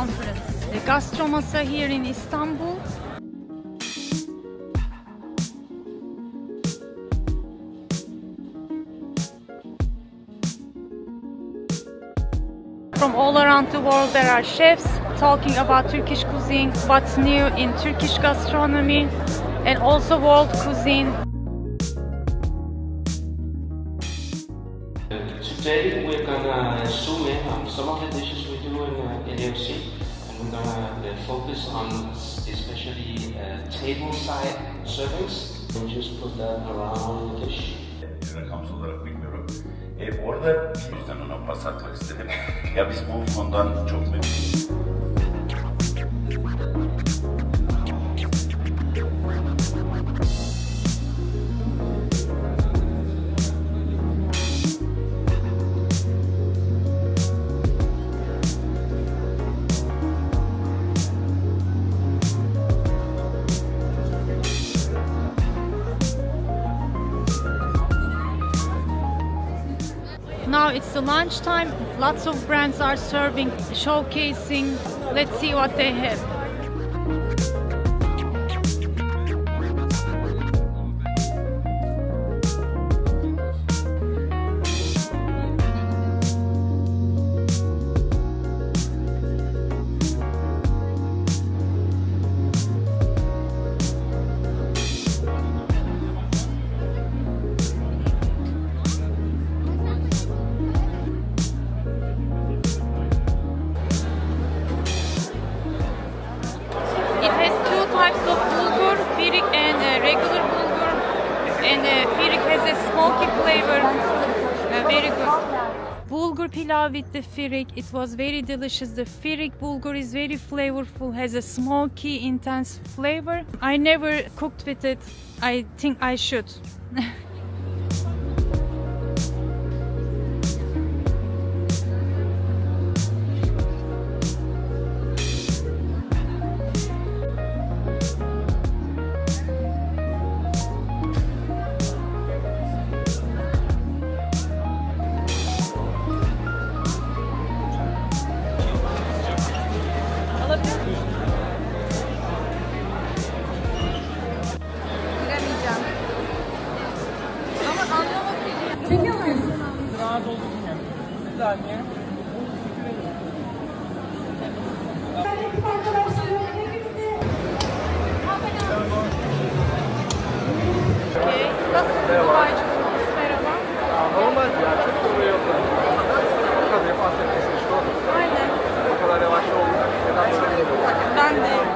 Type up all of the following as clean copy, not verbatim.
conference, the Gastronomy here in Istanbul. From all around the world there are chefs talking about Turkish cuisine, what's new in Turkish gastronomy, and also world cuisine. Today we're gonna zoom in on some of the dishes we do in AOC, and we're gonna focus on especially table-side servings. We'll just put that around the dish. Rakamsal olarak bilmiyorum. Orada bir yüzden ona pas atmak istedim. Ya biz bu konudan çok memnunuz. Now it's the lunchtime. Lots of brands are serving, showcasing. Let's see what they have. Types of bulgur, firik and regular bulgur, and firik has a smoky flavor, very good. Bulgur pilav with the firik, it was very delicious. The firik bulgur is very flavorful, has a smoky, intense flavor. I never cooked with it. I think I should.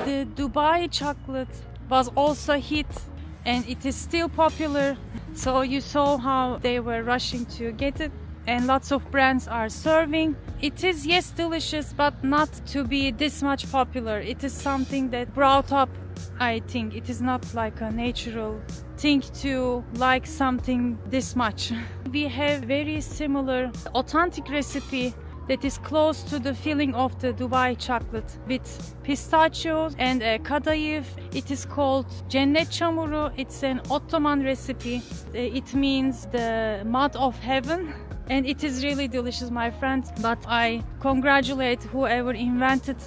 The Dubai chocolate was also a hit and it is still popular, so you saw how they were rushing to get it, and lots of brands are serving. It is, yes, delicious, but not to be this much popular. It is something that brought up, I think. It is not like a natural thing to like something this much. We have very similar authentic recipe that is close to the feeling of the Dubai chocolate with pistachios and kadayıf. It is called cennet çamuru. It's an Ottoman recipe. It means the mud of heaven. And it is really delicious, my friends. But I congratulate whoever invented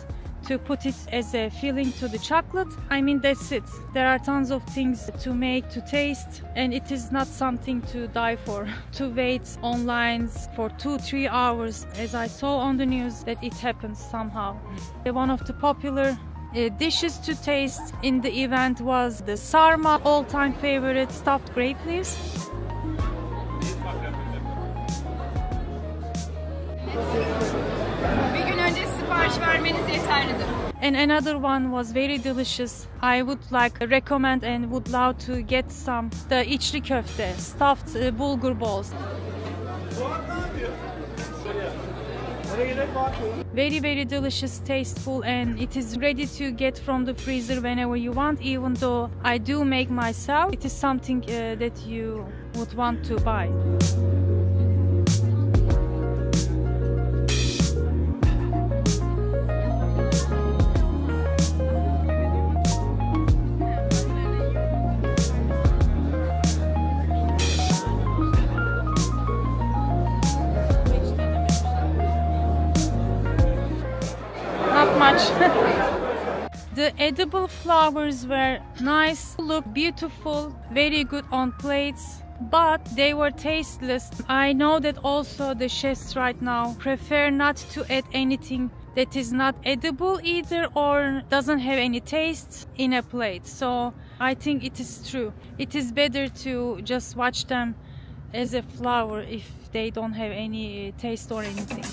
to put it as a filling to the chocolate. I mean, that's it. There are tons of things to make, to taste, and it is not something to die for. To wait online for 2-3 hours, as I saw on the news that it happens somehow. One of the popular dishes to taste in the event was the sarma, all-time favorite stuffed grape leaves. Bir gün önce sipariş vermeniz yeterlidir. And another one was very delicious. I would like recommend and would love to get some the içli köfte, stuffed bulgur balls. Very, very delicious, tasteful, and it is ready to get from the freezer whenever you want. Even though I do make myself, it is something that you would want to buy. not much. The edible flowers were nice, look beautiful, very good on plates, but they were tasteless. I know that also the chefs right now prefer not to add anything that is not edible either or doesn't have any taste in a plate. So I think it is true. It is better to just watch them as a flower if they don't have any taste or anything.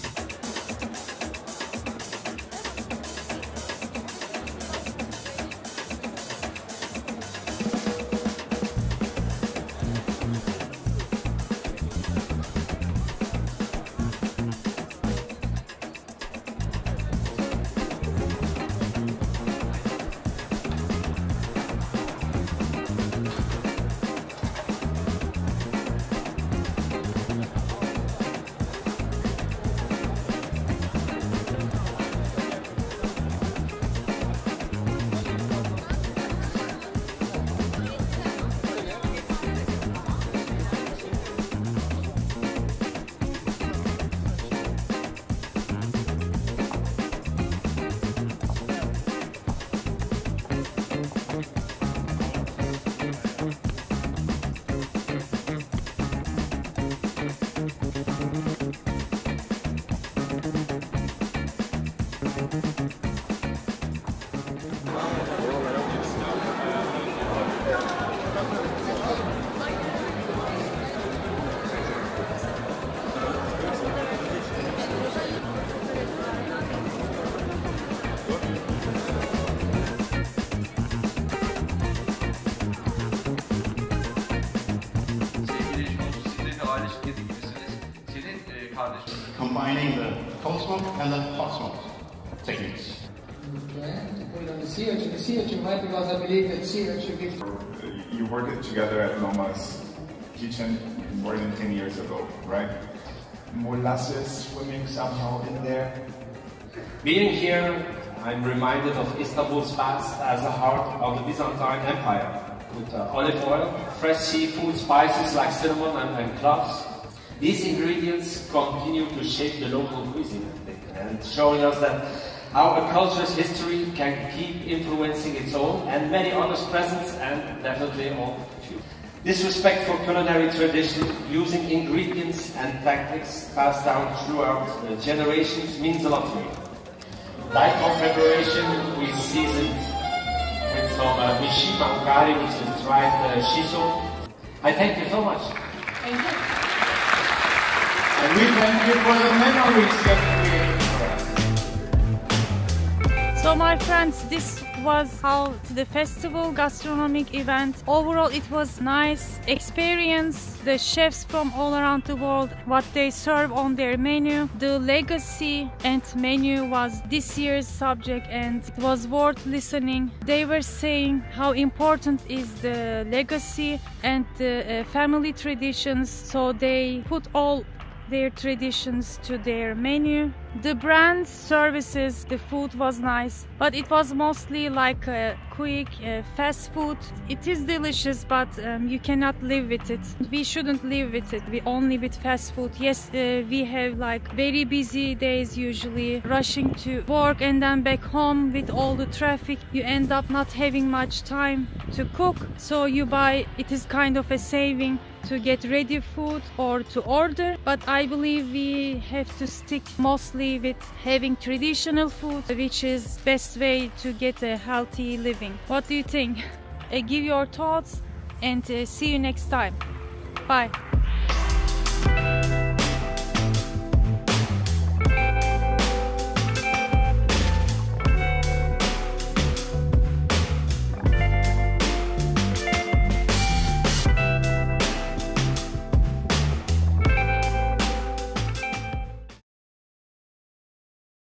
Combining the cold smoke and the hot smoke techniques. You worked together at Loma's kitchen more than 10 years ago, right? Molasses swimming somehow in there. Being here, I'm reminded of Istanbul's past as the heart of the Byzantine Empire, with olive oil, fresh seafood, spices like cinnamon and cloves. These ingredients continue to shape the local cuisine, I think, and showing us that how a culture's history can keep influencing its own and many others present, and definitely all future. This respect for culinary tradition, using ingredients and techniques passed down throughout generations, means a lot to me. Daikon preparation we seasoned with some mishima curry, which is dried shiso. I thank you so much. Thank you. And we thank you for the memories that we created. So my friends, this was how the festival gastronomic event. Overall it was nice experience. The chefs from all around the world, what they serve on their menu. The legacy and menu was this year's subject and it was worth listening. They were saying how important is the legacy and the family traditions, so they put all their traditions to their menu. The brand services, the food was nice, but it was mostly like a quick fast food. It is delicious, but you cannot live with it. We shouldn't live with it. We only with fast food. Yes, we have like very busy days usually, rushing to work and then back home with all the traffic. You end up not having much time to cook, so you buy, it is kind of a saving to get ready food or to order. But I believe we have to stick mostly with having traditional food, which is best way to get a healthy living. What do you think? Give your thoughts and see you next time. Bye.